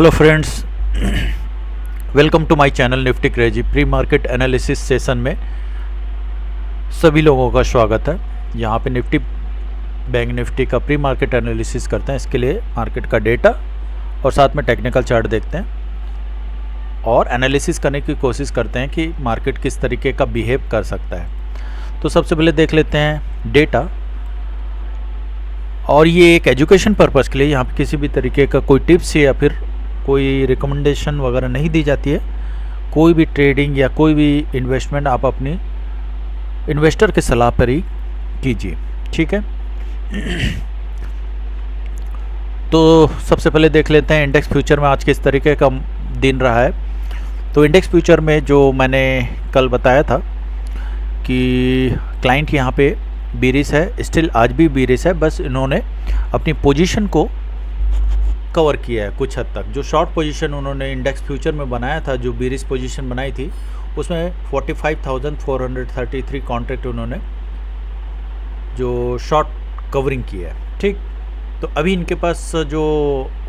Hello friends, welcome to my channel Nifty crazy. Pre market analysis session में सभी लोगों का स्वागत है। यहाँ पे निफ्टी बैंक निफ्टी का प्री मार्केट एनालिसिस करते हैं। इसके लिए मार्केट का डेटा और साथ में टेक्निकल चार्ट देखते हैं और एनालिसिस करने की कोशिश करते हैं कि मार्केट किस तरीके का बिहेव कर सकता है। तो सबसे पहले देख लेते हैं डेटा, और ये एक एजुकेशन पर्पज़ के लिए, यहाँ पे किसी भी तरीके का कोई टिप्स या फिर कोई रिकमेंडेशन वगैरह नहीं दी जाती है। कोई भी ट्रेडिंग या कोई भी इन्वेस्टमेंट आप अपनी इन्वेस्टर की सलाह पर ही कीजिए, ठीक है। तो सबसे पहले देख लेते हैं इंडेक्स फ्यूचर में आज किस तरीके का दिन रहा है। तो इंडेक्स फ्यूचर में जो मैंने कल बताया था कि क्लाइंट यहाँ पे बीरिश है, स्टिल आज भी बीरिश है, बस इन्होंने अपनी पोजीशन को कवर किया है कुछ हद तक। जो शॉर्ट पोजीशन उन्होंने इंडेक्स फ्यूचर में बनाया था, जो बीरिश पोजीशन बनाई थी, उसमें 45,433 कॉन्ट्रैक्ट उन्होंने जो शॉर्ट कवरिंग किया है, ठीक। तो अभी इनके पास जो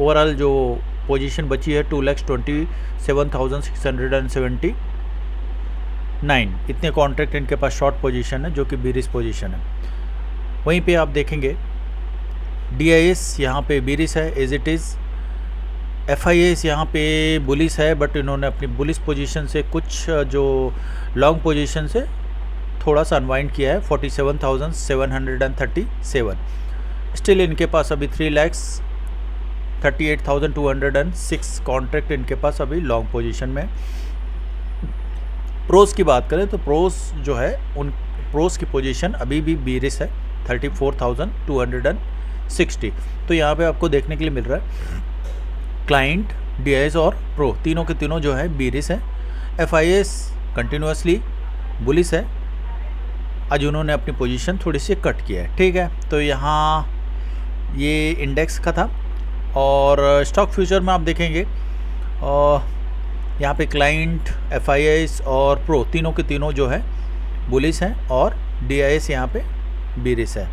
ओवरऑल जो पोजीशन बची है 2,27,679 इतने कॉन्ट्रैक्ट इनके पास शॉर्ट पोजीशन है, जो कि बीरिश पोजीशन है। वहीं पे आप देखेंगे DIS यहाँ पे बीरिश है एज इट इज़। FIS यहाँ पे बुलिश है, बट इन्होंने अपनी बुलिश पोजीशन से कुछ जो लॉन्ग पोजीशन से थोड़ा सा अनवाइंड किया है 47,737। स्टिल इनके पास अभी 3,38,206 कॉन्ट्रैक्ट इनके पास अभी लॉन्ग पोजीशन में। प्रोस की बात करें तो प्रोस जो है, उन प्रोस की पोजीशन अभी भी बीरिश है 34,260। तो यहाँ पे आपको देखने के लिए मिल रहा है क्लाइंट, DIS और प्रो तीनों के तीनों जो है बीरिश है। FIS कंटिन्यूसली बुलिश है, आज उन्होंने अपनी पोजीशन थोड़ी सी कट किया है, ठीक है। तो यहाँ ये इंडेक्स का था। और स्टॉक फ्यूचर में आप देखेंगे यहाँ पे क्लाइंट, FIS और प्रो तीनों के तीनों जो है बुलिश हैं, और DIS यहाँ पे बीरिश है।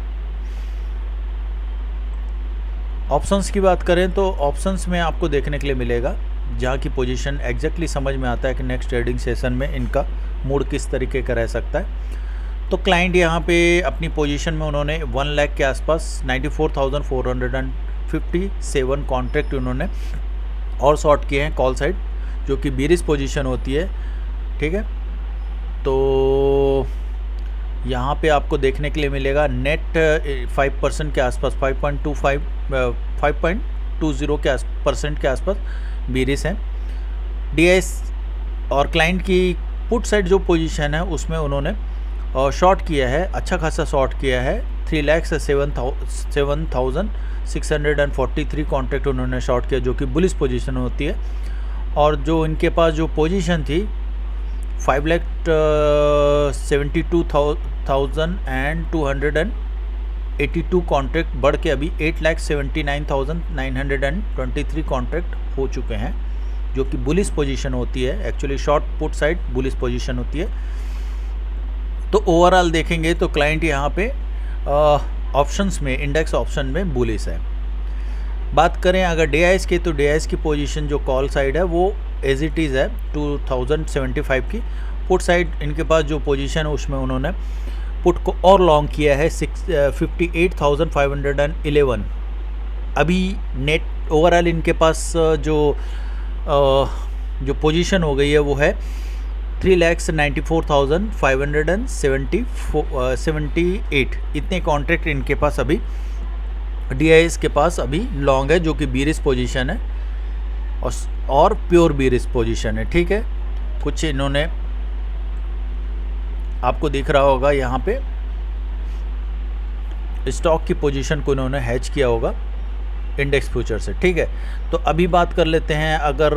ऑप्शंस की बात करें तो ऑप्शंस में आपको देखने के लिए मिलेगा जहाँ की पोजीशन एग्जैक्टली समझ में आता है कि नेक्स्ट ट्रेडिंग सेशन में इनका मूड किस तरीके का रह सकता है। तो क्लाइंट यहाँ पे अपनी पोजीशन में उन्होंने 1 लाख के आसपास 94,457 कॉन्ट्रैक्ट उन्होंने और शॉर्ट किए हैं कॉल साइड, जो कि बीरिश पोजीशन होती है, ठीक है। तो यहाँ पे आपको देखने के लिए मिलेगा नेट 5% के आसपास 5.20% के आसपास बीरिश है। DIS और क्लाइंट की पुट साइड जो पोजीशन है उसमें उन्होंने शॉर्ट किया है, अच्छा खासा शॉर्ट किया है। 3,07,643 कॉन्ट्रैक्ट उन्होंने शॉर्ट किया, जो कि बुलिश पोजीशन होती है। और जो इनके पास जो पोजीशन थी 5,72,282 कॉन्ट्रैक्ट बढ़ के अभी 8,79,923 कॉन्ट्रैक्ट हो चुके हैं, जो कि बुलिश पोजीशन होती है। Actually short put side bullish position होती है। तो ओवरऑल देखेंगे तो क्लाइंट यहाँ पे ऑप्शंस में, इंडेक्स ऑप्शन में बुलिश है। बात करें अगर DIS की, तो DIS की पोजीशन जो कॉल साइड है वो एज इट इज़ है 2075 की। पुट साइड इनके पास जो पोजीशन है उसमें उन्होंने पुट को और लॉन्ग किया है 58,511। अभी नेट ओवरऑल इनके पास जो पोजीशन हो गई है वो है 3,94,578 इतने कॉन्ट्रैक्ट इनके पास अभी DIS के पास अभी लॉन्ग है, जो कि बीरिश पोजीशन है और प्योर बीरिश पोजीशन है, ठीक है। कुछ इन्होंने आपको दिख रहा होगा यहाँ पे स्टॉक की पोजीशन को इन्होंने हैच किया होगा इंडेक्स फ्यूचर से, ठीक है। तो अभी बात कर लेते हैं अगर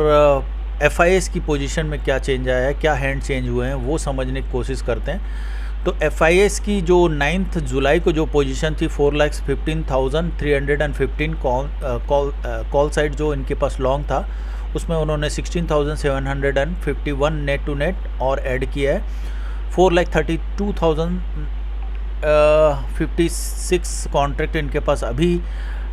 FIS की पोजीशन में क्या चेंज आया है, क्या हैंड चेंज हुए हैं, वो समझने की कोशिश करते हैं। तो FIS की जो 9 जुलाई को जो पोजीशन थी 4,15,315 कॉल साइड जो इनके पास लॉन्ग था, उसमें उन्होंने 16,751 नेट टू नेट और ऐड किया है। 4,32,056 कॉन्ट्रैक्ट इनके पास अभी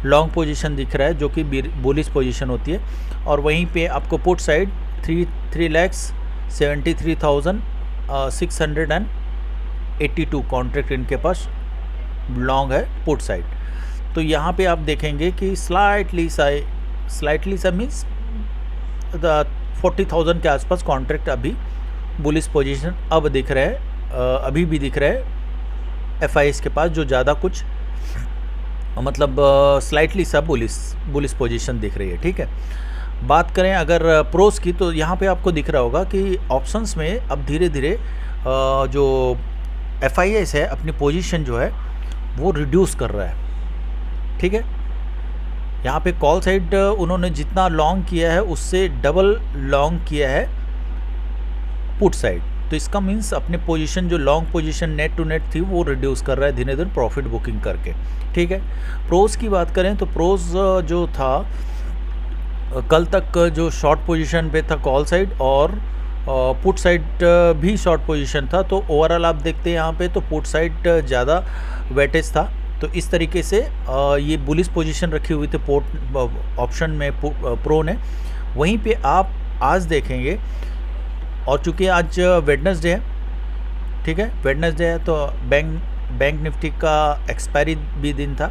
लॉन्ग पोजीशन दिख रहा है जो कि बुलिश पोजीशन होती है। और वहीं पे आपको पुट साइड 3,73,682 कॉन्ट्रैक्ट इनके पास लॉन्ग है पुट साइड। तो यहाँ पे आप देखेंगे कि स्लाइटली सा मीन्स 40,000 के आसपास कॉन्ट्रैक्ट अभी बुलिश पोजीशन अब दिख रहा है, अभी भी दिख रहा है FIS के पास, जो ज़्यादा कुछ मतलब स्लाइटली सा बुलिश पोजीशन दिख रही है। ठीक है, बात करें अगर प्रोस की, तो यहाँ पे आपको दिख रहा होगा कि ऑप्शंस में अब धीरे धीरे जो FIS है अपनी पोजीशन जो है वो रिड्यूस कर रहा है। ठीक है, यहाँ पे कॉल साइड उन्होंने जितना लॉन्ग किया है उससे डबल लॉन्ग किया है पुट साइड। तो इसका मीन्स अपने पोजीशन जो long position net to net थी वो रिड्यूस कर रहा है धीरे धीरे प्रॉफिट बुकिंग करके। ठीक है, प्रोस की बात करें तो प्रोस जो था कल तक जो शॉर्ट पोजीशन पे था कॉल साइड और पुट साइड भी शॉर्ट पोजीशन था। तो ओवरऑल आप देखते हैं यहाँ पे तो पुट साइड ज़्यादा वेटेज था। तो इस तरीके से ये बुलिश पोजीशन रखी हुई थी पोर्ट ऑप्शन में प्रो ने। वहीं पे आप आज देखेंगे, और चूँकि आज वेडनेसडे है, ठीक है, वेडनेसडे है तो बैंक निफ्टी का एक्सपायरी भी दिन था।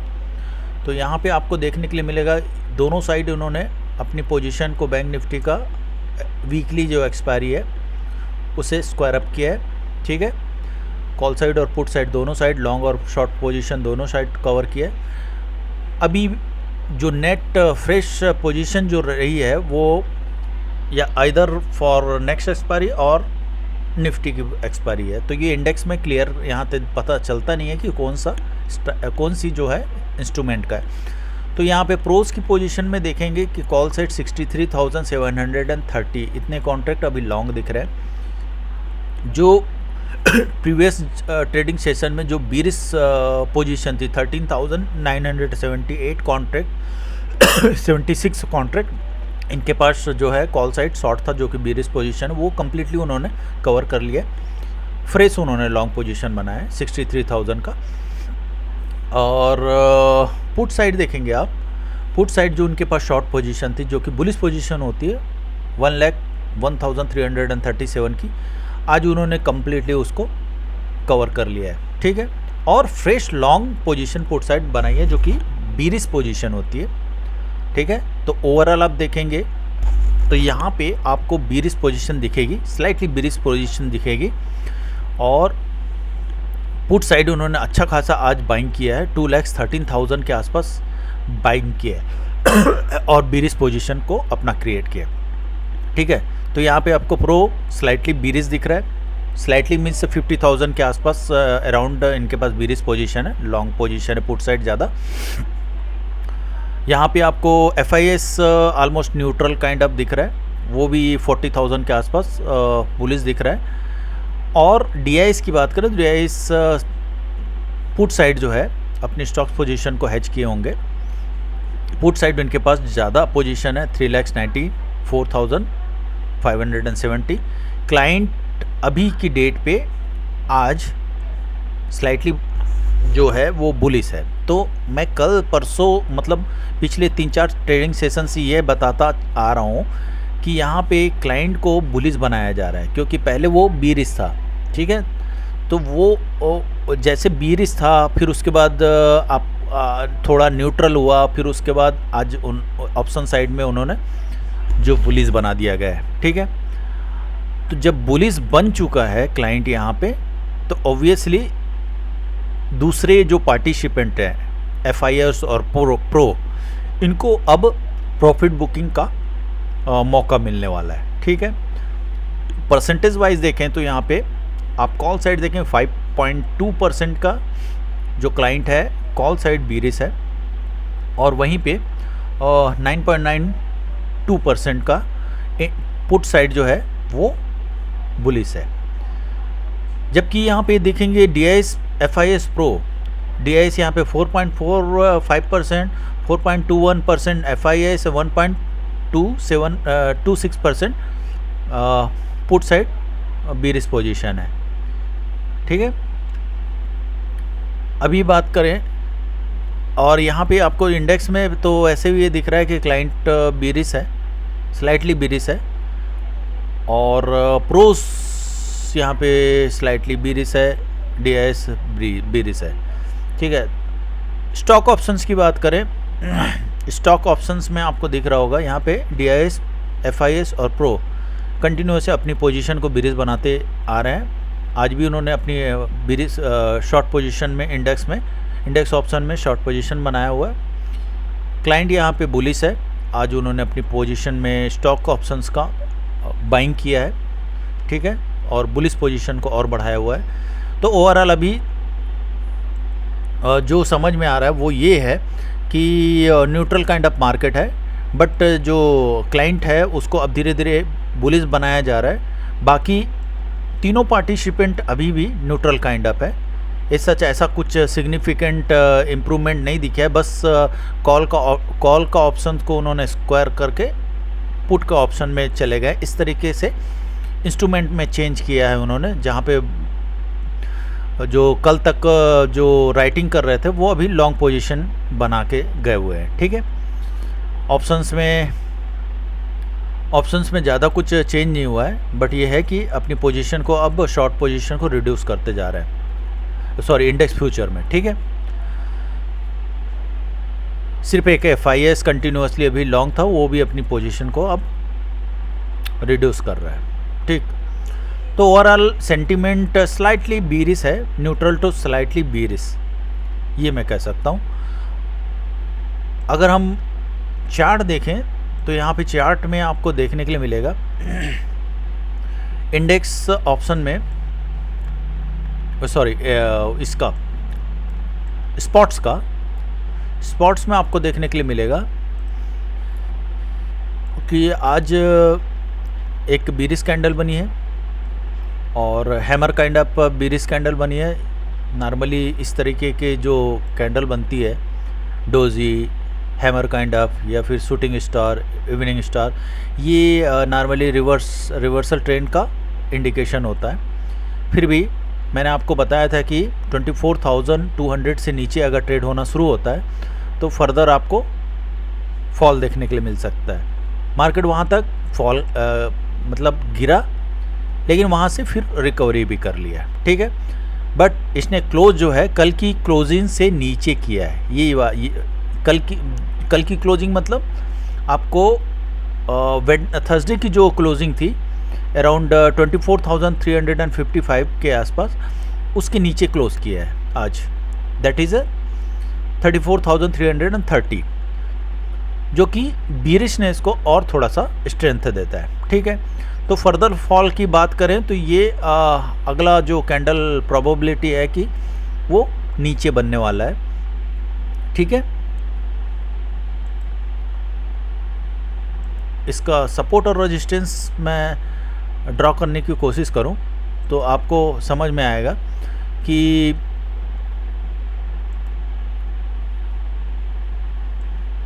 तो यहाँ पे आपको देखने के लिए मिलेगा दोनों साइड उन्होंने अपनी पोजीशन को बैंक निफ्टी का वीकली जो एक्सपायरी है उसे स्क्वायर अप किया है। ठीक है, कॉल साइड और पुट साइड दोनों साइड लॉन्ग और शॉर्ट पोजीशन दोनों साइड कवर किया है। अभी जो नेट फ्रेश पोजीशन जो रही है वो या आइदर फॉर नेक्स्ट एक्सपायरी और निफ्टी की एक्सपायरी है। तो ये इंडेक्स में क्लियर यहाँ पे पता चलता नहीं है कि कौन सी जो है इंस्ट्रूमेंट का है। तो यहाँ पे प्रोस की पोजीशन में देखेंगे कि कॉल साइड 63,730 इतने कॉन्ट्रैक्ट अभी लॉन्ग दिख रहे हैं। जो प्रीवियस ट्रेडिंग सेशन में जो बीरिश पोजीशन थी 13,978 कॉन्ट्रैक्ट 76 कॉन्ट्रैक्ट इनके पास जो है कॉल साइड शॉर्ट था, जो कि बीरिश पोजीशन वो कम्प्लीटली उन्होंने कवर कर लिया। फ्रेश उन्होंने लॉन्ग पोजीशन बनाया है 63,000 का। और पुट साइड देखेंगे आप, पुट साइड जो उनके पास शॉर्ट पोजीशन थी जो कि बुलिश पोजीशन होती है 1,01,337 की, आज उन्होंने कम्प्लीटली उसको कवर कर लिया है। ठीक है, और fresh long position put side बनाई है जो कि बीरिश पोजीशन होती है। ठीक है, तो ओवरऑल आप देखेंगे तो यहाँ पे आपको बीरिश पोजीशन दिखेगी, स्लाइटली बीरिश पोजीशन दिखेगी। और पुट साइड उन्होंने अच्छा खासा आज बाइंग किया है, 2,13,000 के आसपास बाइंग किया है और बीरिश पोजीशन को अपना क्रिएट किया। ठीक है, तो यहाँ पे आपको प्रो स्लाइटली बीरिश दिख रहा है, स्लाइटली मीन्स 50,000 के आसपास अराउंड इनके पास बीरिश पोजीशन है, लॉन्ग पोजीशन है पुट साइड ज़्यादा। यहाँ पे आपको FIS almost neutral kind of दिख रहा है, वो भी 40,000 के आसपास बुलिश दिख रहा है। और DIS की बात करें तो DIS पुट साइड जो है अपनी स्टॉक्स पोजीशन को हेज किए होंगे। पुट साइड इनके पास ज़्यादा पोजीशन है 3,94,570। क्लाइंट अभी की डेट पे आज स्लाइटली जो है वो बुलिश है। तो मैं कल परसों मतलब पिछले 3-4 ट्रेडिंग सेशन से ये बताता आ रहा हूँ कि यहाँ पे क्लाइंट को बुलिश बनाया जा रहा है, क्योंकि पहले वो बीरिश था। ठीक है, तो वो जैसे बीरिश था फिर उसके बाद आप थोड़ा न्यूट्रल हुआ, फिर उसके बाद आज उन ऑप्शन साइड में उन्होंने जो बुलिश बना दिया गया है। ठीक है, तो जब बुलिश बन चुका है क्लाइंट यहाँ पे, तो ऑब्वियसली दूसरे जो पार्टिसिपेंट हैं FIS और प्रो इनको अब प्रॉफिट बुकिंग का मौका मिलने वाला है। ठीक है, परसेंटेज वाइज देखें तो यहाँ पे आप कॉल साइड देखें 5.2% का जो क्लाइंट है कॉल साइड बीरिश है, और वहीं पे 9.92% का पुट साइड जो है वो बुलिश है। जबकि यहाँ पे देखेंगे DIS FIS प्रो, DIS यहाँ पे 4.45%, 4.21% FIS 1.26% put side bearish position है। ठीक है, अभी बात करें और यहाँ पे आपको इंडेक्स में तो ऐसे भी ये दिख रहा है कि क्लाइंट बीरिश है, स्लाइटली बीरिश है, और प्रोस यहाँ पे स्लाइटली बीरिश है, DIS बीरिश है। ठीक है, स्टॉक ऑप्शंस की बात करें, स्टॉक ऑप्शंस में आपको दिख रहा होगा यहाँ पे DIS, FIS और प्रो कंटिन्यूस अपनी पोजीशन को बीरिश बनाते आ रहे हैं। आज भी उन्होंने अपनी बीरिश शॉर्ट पोजीशन में इंडेक्स ऑप्शन में शॉर्ट पोजीशन बनाया हुआ है। क्लाइंट यहाँ पे बुलिश है, आज उन्होंने अपनी पोजीशन में स्टॉक ऑप्शंस का बाइंग किया है। ठीक है, और बुलिश पोजीशन को और बढ़ाया हुआ है। तो ओवरऑल अभी जो समझ में आ रहा है वो ये है कि न्यूट्रल काइंड ऑफ मार्केट है, बट जो क्लाइंट है उसको अब धीरे धीरे बुलिश बनाया जा रहा है। बाकी तीनों पार्टिसिपेंट अभी भी न्यूट्रल काइंड ऑफ है। इस सच ऐसा कुछ सिग्निफिकेंट इम्प्रूवमेंट नहीं दिखा है, बस कॉल का ऑप्शन को उन्होंने स्क्वायर करके पुट का ऑप्शन में चले गए। इस तरीके से इंस्ट्रूमेंट में चेंज किया है उन्होंने, जहाँ पे जो कल तक जो राइटिंग कर रहे थे वो अभी लॉन्ग पोजीशन बना के गए हुए हैं। ठीक है, ऑप्शंस में ज़्यादा कुछ चेंज नहीं हुआ है, बट ये है कि अपनी पोजीशन को अब शॉर्ट पोजीशन को रिड्यूस करते जा रहे हैं, सॉरी इंडेक्स फ्यूचर में। ठीक है, सिर्फ एक FIS कंटिन्यूसली अभी लॉन्ग था, वो भी अपनी पोजीशन को अब रिड्यूस कर रहा है। ठीक, तो ओवरऑल सेंटीमेंट स्लाइटली बीरिश है, न्यूट्रल टू स्लाइटली बीरिश, ये मैं कह सकता हूँ। अगर हम चार्ट देखें तो यहाँ पे चार्ट में आपको देखने के लिए मिलेगा इंडेक्स ऑप्शन में, सॉरी इसका स्पॉट्स में आपको देखने के लिए मिलेगा कि आज एक बीरिश कैंडल बनी है और hammer kind of bearish candle बनी है। नॉर्मली इस तरीके के जो कैंडल बनती है, डोजी, हैमर काइंड ऑफ, या फिर शूटिंग स्टार, इवनिंग स्टार, ये नॉर्मली रिवर्सल ट्रेंड का इंडिकेशन होता है। फिर भी मैंने आपको बताया था कि 24,200 से नीचे अगर ट्रेड होना शुरू होता है तो फर्दर आपको फॉल देखने के लिए मिल सकता है। मार्केट वहाँ तक फॉल मतलब गिरा, लेकिन वहाँ से फिर रिकवरी भी कर लिया। ठीक है, बट इसने क्लोज जो है कल की क्लोजिंग से नीचे किया है। ये कल की क्लोजिंग मतलब आपको थर्सडे की जो क्लोजिंग थी अराउंड 24,355 के आसपास, उसके नीचे क्लोज किया है आज, दैट इज़ 34,330, जो कि बीरिशनेस को और थोड़ा सा स्ट्रेंथ देता है। ठीक है, तो फर्दर फॉल की बात करें तो ये अगला जो कैंडल प्रोबेबिलिटी है कि वो नीचे बनने वाला है। ठीक है, इसका सपोर्ट और रेजिस्टेंस मैं ड्रॉ करने की कोशिश करूं तो आपको समझ में आएगा कि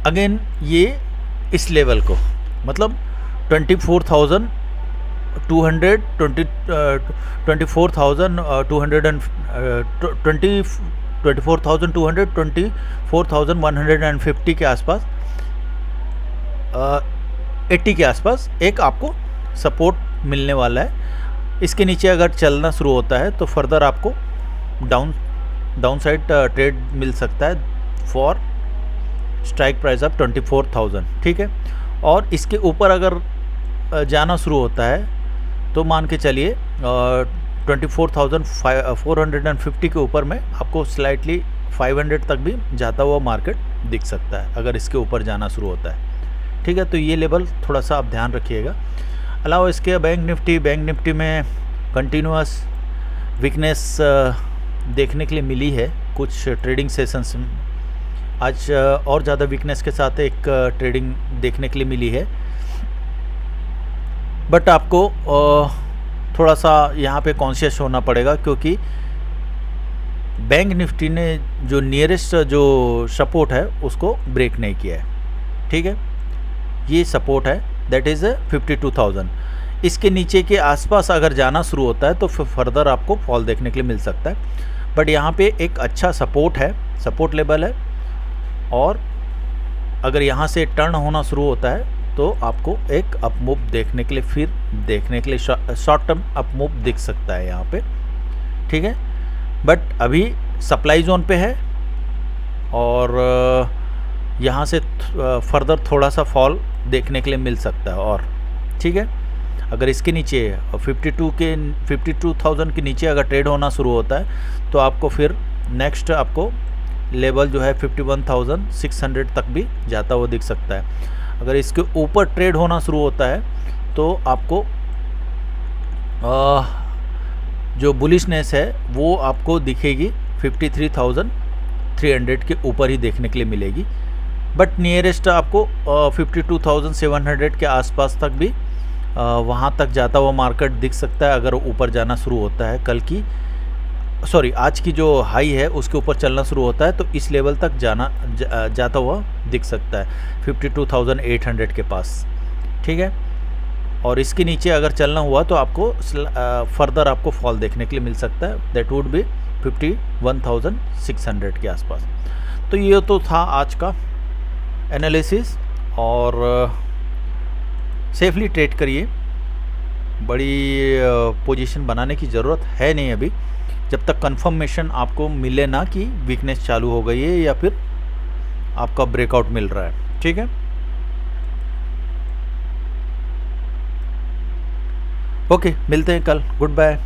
अगेन ये इस लेवल को मतलब 24,200 24,150 के आसपास 80 के आसपास एक आपको सपोर्ट मिलने वाला है। इसके नीचे अगर चलना शुरू होता है तो फर्दर आपको डाउन साइड ट्रेड मिल सकता है फॉर स्ट्राइक प्राइस ऑफ 24,000। ठीक है, और इसके ऊपर अगर जाना शुरू होता है तो मान के चलिए 24,450 के ऊपर में आपको स्लाइटली 500 तक भी जाता हुआ मार्केट दिख सकता है अगर इसके ऊपर जाना शुरू होता है। ठीक है, तो ये लेवल थोड़ा सा आप ध्यान रखिएगा। अलावा इसके बैंक निफ्टी में कंटिन्यूअस वीकनेस देखने के लिए मिली है कुछ ट्रेडिंग सेशंस में। आज और ज़्यादा वीकनेस के साथ एक ट्रेडिंग देखने के लिए मिली है, बट आपको थोड़ा सा यहाँ पे कॉन्शियस होना पड़ेगा क्योंकि बैंक निफ्टी ने जो नियरेस्ट जो सपोर्ट है उसको ब्रेक नहीं किया है। ठीक है, ये सपोर्ट है दैट इज़ 52,000। इसके नीचे के आसपास अगर जाना शुरू होता है तो फिर फर्दर आपको फॉल देखने के लिए मिल सकता है, बट यहाँ पे एक अच्छा सपोर्ट है, सपोर्ट लेवल है और अगर यहाँ से टर्न होना शुरू होता है तो आपको एक अप मूव देखने के लिए, फिर देखने के लिए शॉर्ट टर्म अप मूव दिख सकता है यहाँ पे, ठीक है। बट अभी सप्लाई जोन पे है और यहाँ से फर्दर थोड़ा सा फॉल देखने के लिए मिल सकता है और, ठीक है। अगर इसके नीचे 52,000 के नीचे अगर ट्रेड होना शुरू होता है तो आपको फिर नेक्स्ट आपको लेवल जो है 51,600 तक भी जाता हुआ दिख सकता है। अगर इसके ऊपर ट्रेड होना शुरू होता है तो आपको जो बुलिशनेस है वो आपको दिखेगी 53,300 के ऊपर ही देखने के लिए मिलेगी। बट नियरेस्ट आपको 52,700 के आसपास तक भी वहाँ तक जाता हुआ मार्केट दिख सकता है अगर ऊपर जाना शुरू होता है। आज की जो हाई है उसके ऊपर चलना शुरू होता है तो इस लेवल तक जाता हुआ दिख सकता है 52,800 के पास, ठीक है। और इसके नीचे अगर चलना हुआ तो आपको फर्दर आपको फॉल देखने के लिए मिल सकता है, दैट वुड बी 51,600 के आसपास। तो ये तो था आज का एनालिसिस और सेफली ट्रेड करिए। बड़ी पोजीशन बनाने की ज़रूरत है नहीं अभी, जब तक कंफर्मेशन आपको मिले ना कि वीकनेस चालू हो गई है या फिर आपका ब्रेकआउट मिल रहा है, ठीक है। ओके, मिलते हैं कल, गुड बाय।